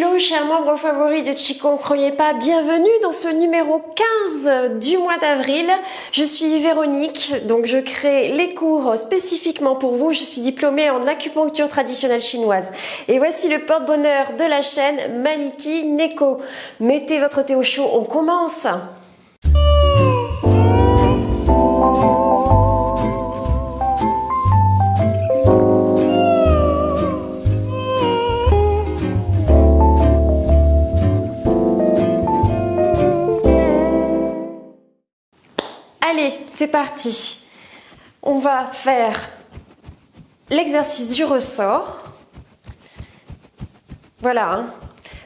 Hello chers membres favoris de Qigong Premier Pas, bienvenue dans ce numéro 15 du mois d'avril. Je suis Véronique, donc je crée les cours spécifiquement pour vous. Je suis diplômée en acupuncture traditionnelle chinoise. Et voici le porte-bonheur de la chaîne Maniki Neko. Mettez votre thé au chaud, on commence. Allez, c'est parti. On va faire l'exercice du ressort. Voilà.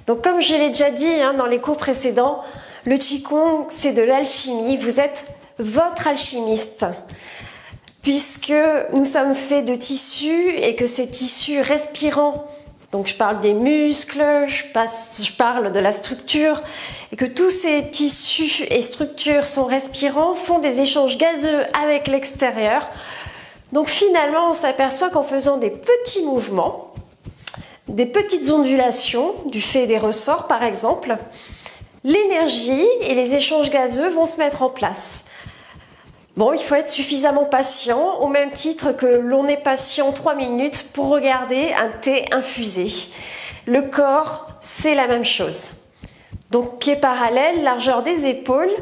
Donc comme je l'ai déjà dit dans les cours précédents, le Qigong, c'est de l'alchimie. Vous êtes votre alchimiste. Puisque nous sommes faits de tissus et que ces tissus respirants, donc je parle des muscles, je parle de la structure, et que tous ces tissus et structures sont respirants, font des échanges gazeux avec l'extérieur. Donc finalement, on s'aperçoit qu'en faisant des petits mouvements, des petites ondulations, du fait des ressorts par exemple, l'énergie et les échanges gazeux vont se mettre en place. Bon, il faut être suffisamment patient, au même titre que l'on est patient 3 minutes pour regarder un thé infusé. Le corps, c'est la même chose. Donc, pieds parallèles, largeur des épaules,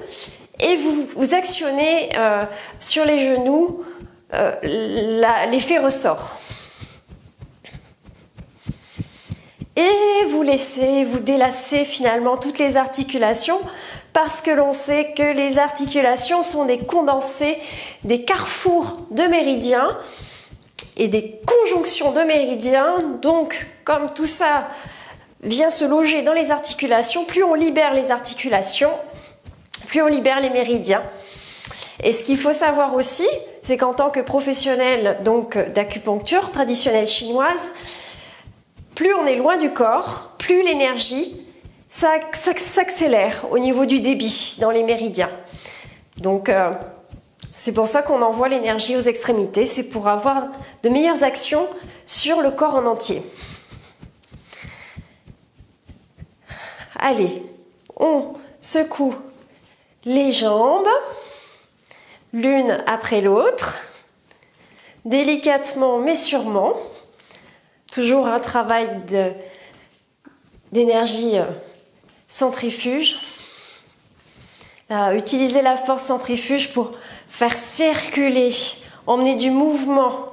et vous actionnez sur les genoux l'effet ressort. Et vous laissez, vous délassez finalement toutes les articulations parce que l'on sait que les articulations sont des condensés, des carrefours de méridiens et des conjonctions de méridiens. Donc, comme tout ça vient se loger dans les articulations, plus on libère les articulations, plus on libère les méridiens. Et ce qu'il faut savoir aussi, c'est qu'en tant que professionnel donc d'acupuncture traditionnelle chinoise, plus on est loin du corps, plus l'énergie s'accélère au niveau du débit dans les méridiens. Donc, c'est pour ça qu'on envoie l'énergie aux extrémités, c'est pour avoir de meilleures actions sur le corps en entier. Allez, on secoue les jambes, l'une après l'autre, délicatement mais sûrement. Toujours un travail d'énergie centrifuge. Là, utilisez la force centrifuge pour faire circuler, emmener du mouvement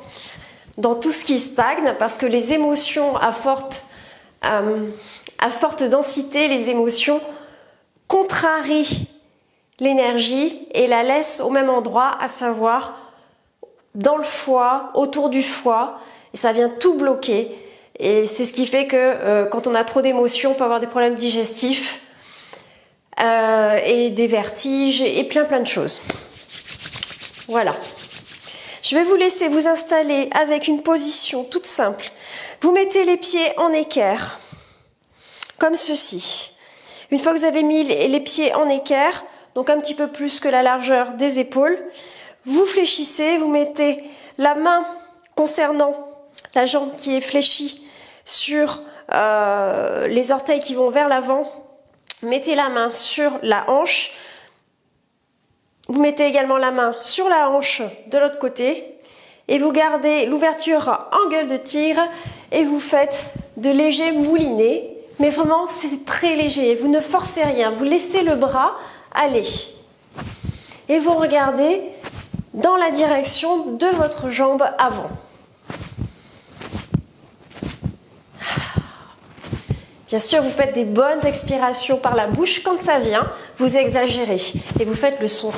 dans tout ce qui stagne, parce que les émotions à forte densité, les émotions contrarient l'énergie et la laissent au même endroit, à savoir dans le foie, autour du foie. Et ça vient tout bloquer. Et c'est ce qui fait que quand on a trop d'émotions, on peut avoir des problèmes digestifs et des vertiges et plein de choses. Voilà. Je vais vous laisser vous installer avec une position toute simple. Vous mettez les pieds en équerre, comme ceci. Une fois que vous avez mis les pieds en équerre, donc un petit peu plus que la largeur des épaules, vous fléchissez, vous mettez la main concernant la jambe qui est fléchie sur les orteils qui vont vers l'avant. Mettez la main sur la hanche. Vous mettez également la main sur la hanche de l'autre côté. Et vous gardez l'ouverture en gueule de tigre et vous faites de légers moulinets. Mais vraiment, c'est très léger. Vous ne forcez rien. Vous laissez le bras aller. Et vous regardez dans la direction de votre jambe avant. Bien sûr, vous faites des bonnes expirations par la bouche. Quand ça vient, vous exagérez et vous faites le son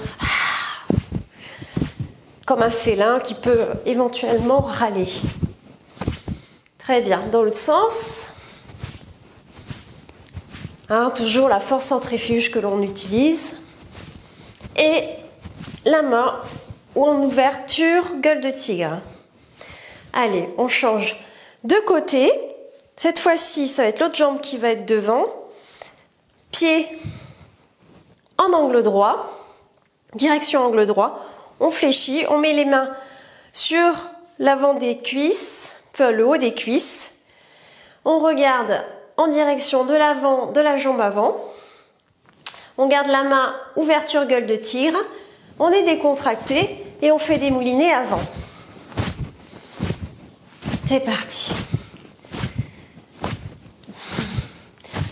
comme un félin qui peut éventuellement râler. Très bien. Dans l'autre sens, toujours la force centrifuge que l'on utilise et la main ou en ouverture, gueule de tigre. Allez, on change de côté. Cette fois-ci, ça va être l'autre jambe qui va être devant. Pied en angle droit, direction angle droit. On fléchit, on met les mains sur l'avant des cuisses, enfin le haut des cuisses. On regarde en direction de l'avant de la jambe avant. On garde la main ouverture gueule de tigre. On est décontracté et on fait des moulinets avant. C'est parti.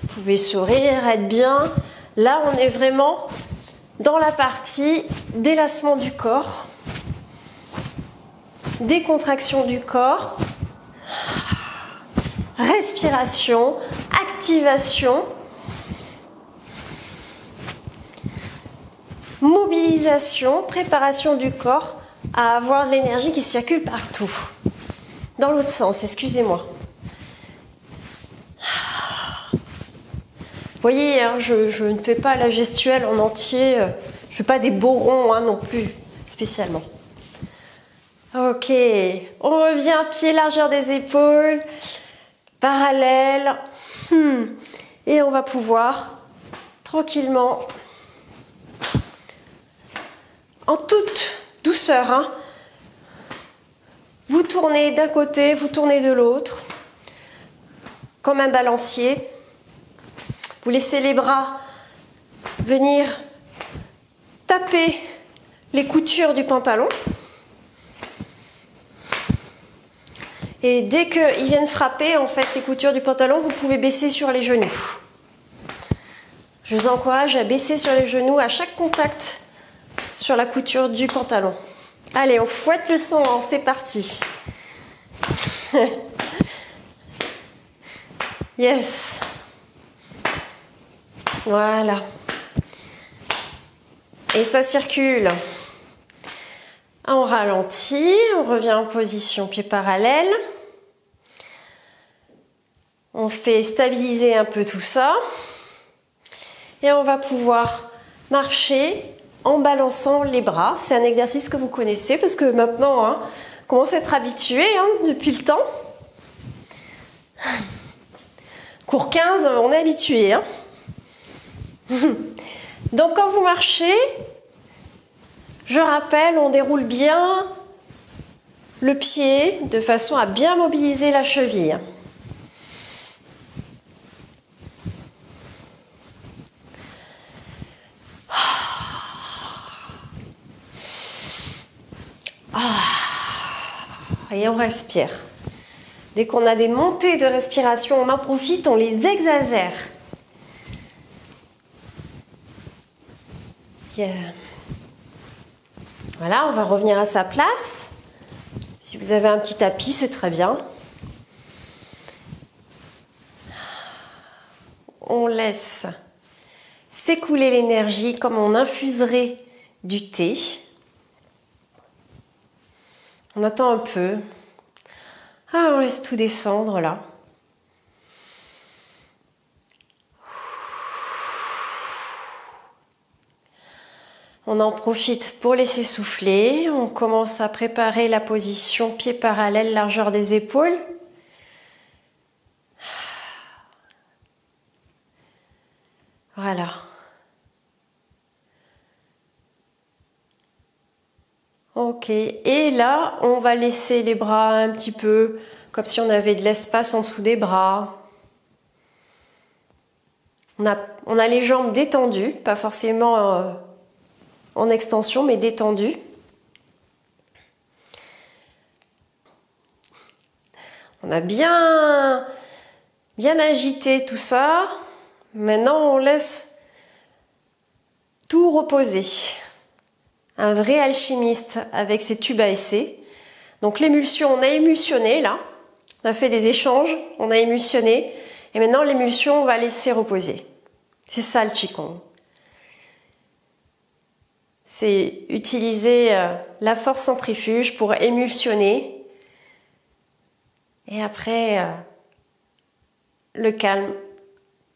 Vous pouvez sourire, être bien. Là, on est vraiment dans la partie délassement du corps, décontraction du corps, respiration, activation, mobilisation, préparation du corps à avoir de l'énergie qui circule partout. Dans l'autre sens, excusez-moi. Vous voyez, hein, je ne fais pas la gestuelle en entier, je ne fais pas des beaux ronds non plus, spécialement. Ok, on revient, pied largeur des épaules, parallèle. Et on va pouvoir, tranquillement, en toute douceur, hein, vous tournez d'un côté, vous tournez de l'autre, comme un balancier. Vous laissez les bras venir taper les coutures du pantalon. Et dès qu'ils viennent frapper en fait les coutures du pantalon, vous pouvez baisser sur les genoux. Je vous encourage à baisser sur les genoux à chaque contact sur la couture du pantalon. Allez, on fouette le sang, hein, c'est parti. Yes. Voilà. Et ça circule. On ralentit, on revient en position pied parallèle. On fait stabiliser un peu tout ça. Et on va pouvoir marcher en balançant les bras. C'est un exercice que vous connaissez parce que maintenant, hein, on commence à être habitué depuis le temps. Cours 15, on est habitué. Hein. Donc quand vous marchez, je rappelle, on déroule bien le pied de façon à bien mobiliser la cheville. Et on respire. Dès qu'on a des montées de respiration, on en profite, on les exagère. Yeah. Voilà, on va revenir à sa place. Si vous avez un petit tapis, c'est très bien. On laisse s'écouler l'énergie comme on infuserait du thé. On attend un peu. Ah, on laisse tout descendre là. On en profite pour laisser souffler. On commence à préparer la position pied parallèle, largeur des épaules. Voilà. Ok, et là, on va laisser les bras un petit peu comme si on avait de l'espace en dessous des bras. On a les jambes détendues, pas forcément en extension, mais détendues. On a bien agité tout ça. Maintenant, on laisse tout reposer. Un vrai alchimiste avec ses tubes à essai. Donc l'émulsion, on a émulsionné là. On a fait des échanges, on a émulsionné. Et maintenant, l'émulsion, on va laisser reposer. C'est ça le Qigong. C'est utiliser la force centrifuge pour émulsionner. Et après, le calme,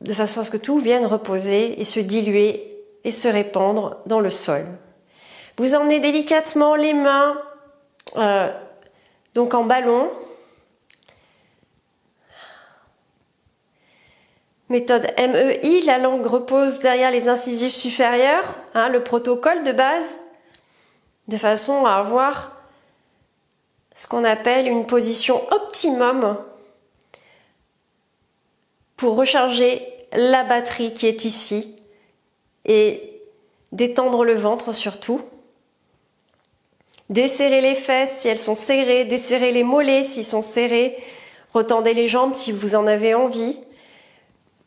de façon à ce que tout vienne reposer et se diluer et se répandre dans le sol. Vous emmenez délicatement les mains donc en ballon. Méthode MEI, la langue repose derrière les incisives supérieures, hein, le protocole de base, de façon à avoir ce qu'on appelle une position optimum pour recharger la batterie qui est ici et détendre le ventre surtout. Desserrez les fesses si elles sont serrées, desserrez les mollets s'ils sont serrés, retendez les jambes si vous en avez envie.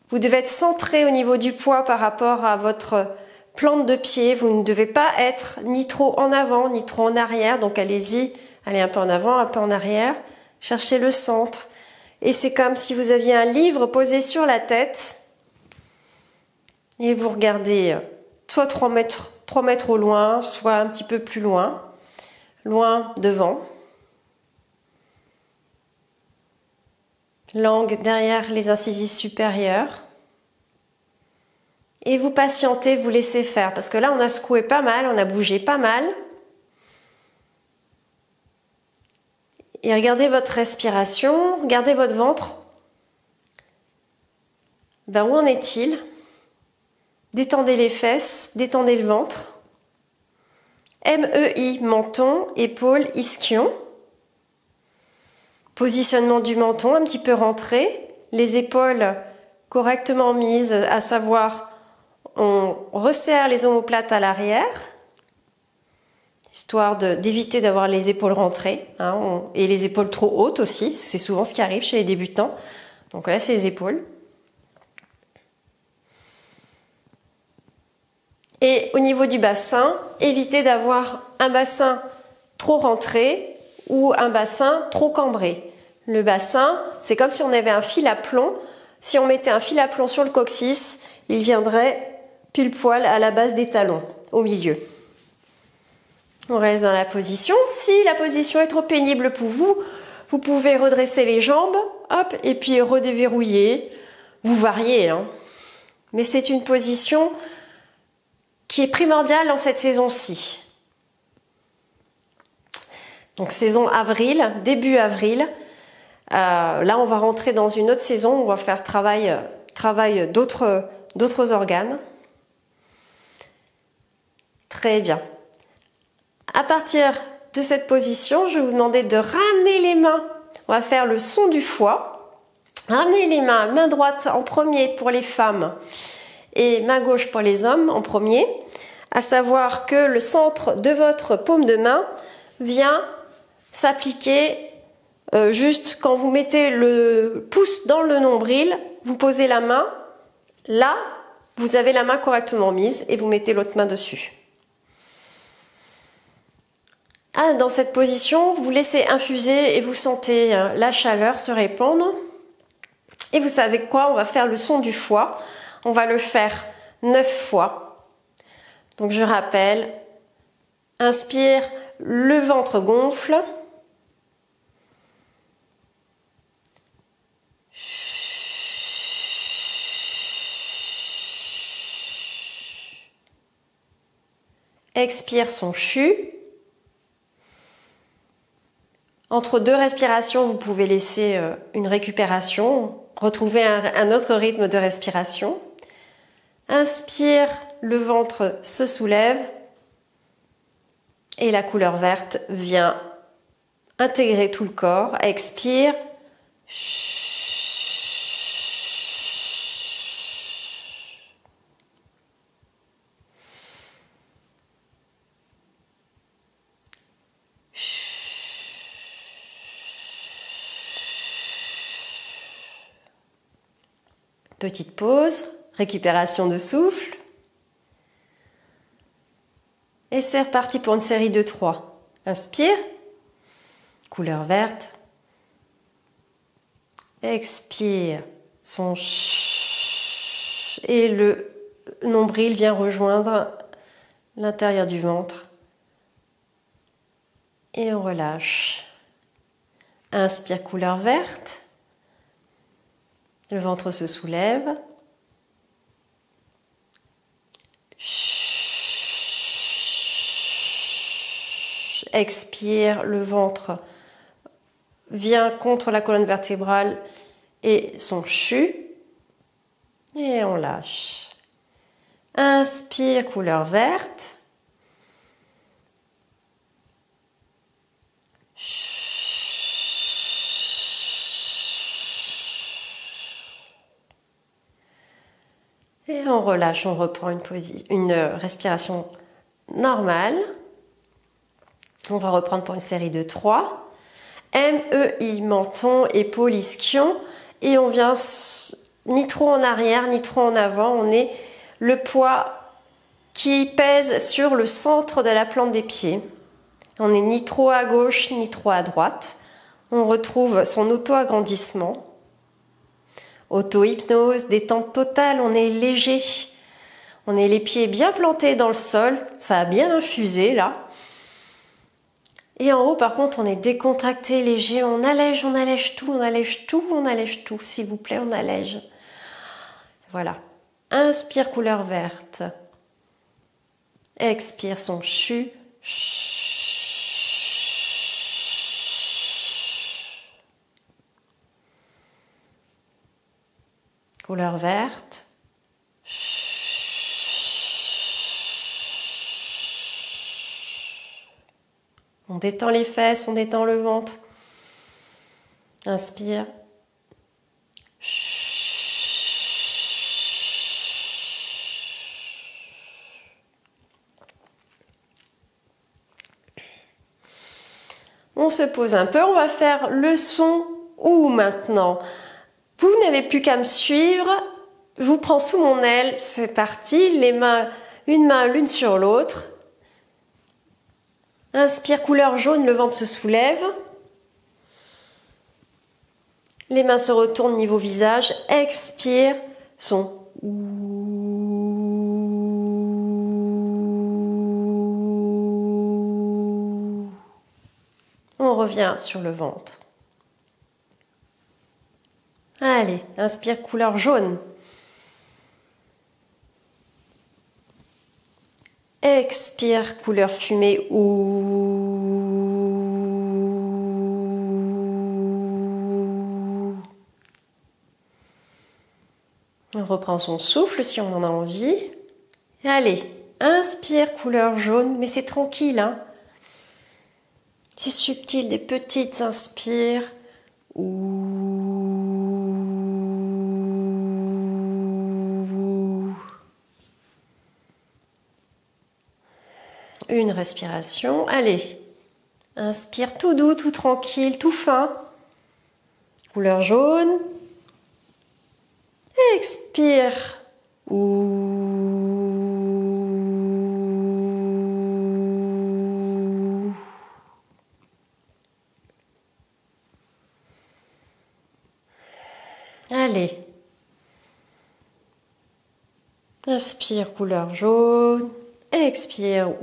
Vous devez être centré au niveau du poids par rapport à votre plante de pied. Vous ne devez pas être ni trop en avant ni trop en arrière, donc allez-y, allez un peu en avant, un peu en arrière, cherchez le centre. Et c'est comme si vous aviez un livre posé sur la tête et vous regardez soit 3 mètres au loin, soit un petit peu plus loin, loin devant. Langue derrière les incisives supérieures. Et vous patientez, vous laissez faire, parce que là on a secoué pas mal, on a bougé pas mal. Et regardez votre respiration, regardez votre ventre. Ben, où en est-il? Détendez les fesses, détendez le ventre. MEI, menton, épaules, ischion. Positionnement du menton un petit peu rentré. Les épaules correctement mises, à savoir on resserre les omoplates à l'arrière. Histoire d'éviter d'avoir les épaules rentrées et les épaules trop hautes aussi. C'est souvent ce qui arrive chez les débutants. Donc là, c'est les épaules. Et au niveau du bassin, évitez d'avoir un bassin trop rentré ou un bassin trop cambré. Le bassin, c'est comme si on avait un fil à plomb. Si on mettait un fil à plomb sur le coccyx, il viendrait pile poil à la base des talons, au milieu. On reste dans la position. Si la position est trop pénible pour vous, vous pouvez redresser les jambes, hop, et puis redéverrouiller. Vous variez, mais c'est une position qui est primordiale dans cette saison-ci. Donc saison avril, début avril. Là, on va rentrer dans une autre saison. On va faire travail d'autres organes. Très bien. À partir de cette position, je vais vous demander de ramener les mains. On va faire le son du foie. Ramenez les mains, main droite en premier pour les femmes et main gauche pour les hommes en premier. À savoir que le centre de votre paume de main vient s'appliquer juste quand vous mettez le pouce dans le nombril, vous posez la main. Là, vous avez la main correctement mise et vous mettez l'autre main dessus. Dans cette position, vous laissez infuser et vous sentez la chaleur se répandre. Et vous savez quoi? On va faire le son du foie. On va le faire 9 fois. Donc je rappelle, inspire, le ventre gonfle. Expire son chu. Entre deux respirations, vous pouvez laisser une récupération, retrouver un autre rythme de respiration. Inspire, le ventre se soulève et la couleur verte vient intégrer tout le corps. Expire. Petite pause, récupération de souffle. Et c'est reparti pour une série de 3. Inspire, couleur verte. Expire, son ch. Et le nombril vient rejoindre l'intérieur du ventre. Et on relâche. Inspire, couleur verte. Le ventre se soulève. Expire, le ventre vient contre la colonne vertébrale et son chu. Et on lâche. Inspire, couleur verte. Et on relâche, on reprend une respiration normale. On va reprendre pour une série de 3. M-E-I, menton, épaules, ischion. Et on vient ni trop en arrière, ni trop en avant. On est le poids qui pèse sur le centre de la plante des pieds. On n'est ni trop à gauche, ni trop à droite. On retrouve son auto-agrandissement. Auto-hypnose, détente totale, on est léger. On est les pieds bien plantés dans le sol, ça a bien infusé là. Et en haut par contre on est décontracté, léger, on allège tout, on allège tout, on allège tout, s'il vous plaît, on allège. Voilà. Inspire couleur verte. Expire son chu. Couleur verte. On détend les fesses, on détend le ventre. Inspire. On se pose un peu, on va faire le son ou maintenant. Vous n'avez plus qu'à me suivre, je vous prends sous mon aile, c'est parti, les mains, une main l'une sur l'autre. Inspire couleur jaune, le ventre se soulève. Les mains se retournent niveau visage, expire, son. On revient sur le ventre. Allez, inspire couleur jaune. Expire couleur fumée. On reprend son souffle si on en a envie. Allez, inspire couleur jaune, mais c'est tranquille, hein. C'est subtil, des petites inspires. Une respiration. Allez, inspire tout doux, tout tranquille, tout fin. Couleur jaune. Expire. Allez. Inspire couleur jaune. Expire.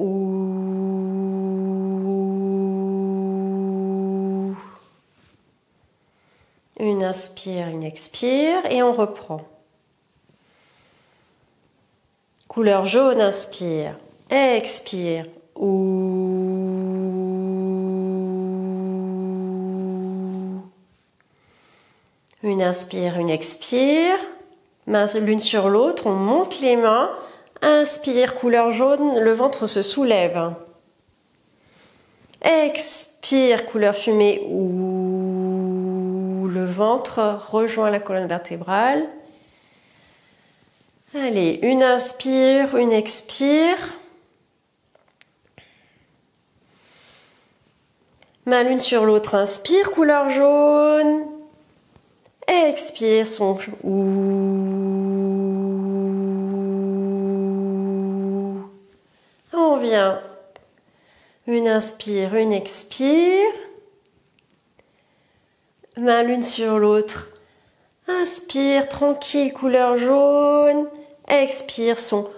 Une inspire, une expire et on reprend. Couleur jaune, inspire. Expire. Une inspire, une expire. Mains l'une sur l'autre, on monte les mains. Inspire, couleur jaune, le ventre se soulève. Expire, couleur fumée, le ventre rejoint la colonne vertébrale. Allez, une inspire, une expire. Main l'une sur l'autre, inspire, couleur jaune. Expire, son On vient. Une inspire, une expire. Main l'une sur l'autre. Inspire, tranquille, couleur jaune. Expire, son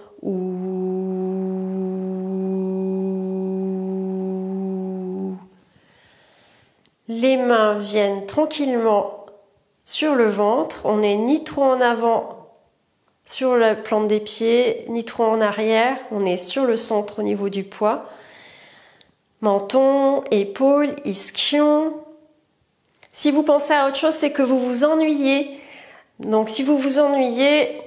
Les mains viennent tranquillement sur le ventre. On n'est ni trop en avant sur la plante des pieds, ni trop en arrière. On est sur le centre au niveau du poids. Menton, épaules, ischion. Si vous pensez à autre chose, c'est que vous vous ennuyez. Donc si vous vous ennuyez,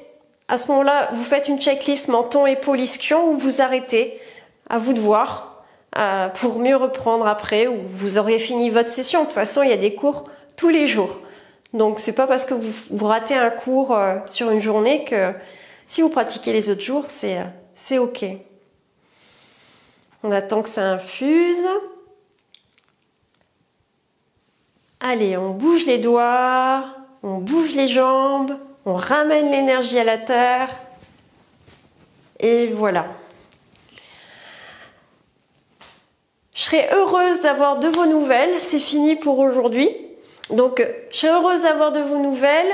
à ce moment-là, vous faites une checklist menton, épaules, ischion ou vous arrêtez. À vous de voir. Pour mieux reprendre après, ou vous aurez fini votre session. De toute façon, il y a des cours tous les jours. Donc c'est pas parce que vous ratez un cours sur une journée que Si vous pratiquez les autres jours, c'est ok. On attend que ça infuse. Allez, on bouge les doigts, on bouge les jambes, on ramène l'énergie à la terre. Et voilà. Je serais heureuse d'avoir de vos nouvelles. C'est fini pour aujourd'hui. Donc, je serais heureuse d'avoir de vos nouvelles.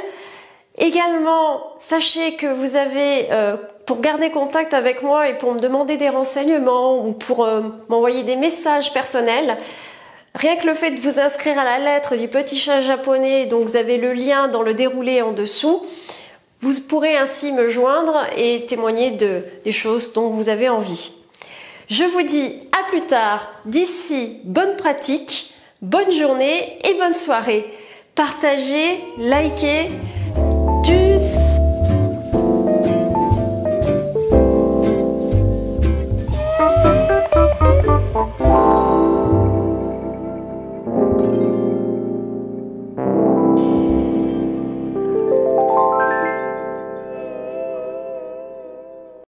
Également, sachez que vous avez, pour garder contact avec moi et pour me demander des renseignements ou pour m'envoyer des messages personnels, rien que le fait de vous inscrire à la lettre du petit chat japonais, donc vous avez le lien dans le déroulé en dessous, vous pourrez ainsi me joindre et témoigner des choses dont vous avez envie. Je vous dis à plus tard. D'ici, bonne pratique, bonne journée et bonne soirée. Partagez, likez. Tchuss!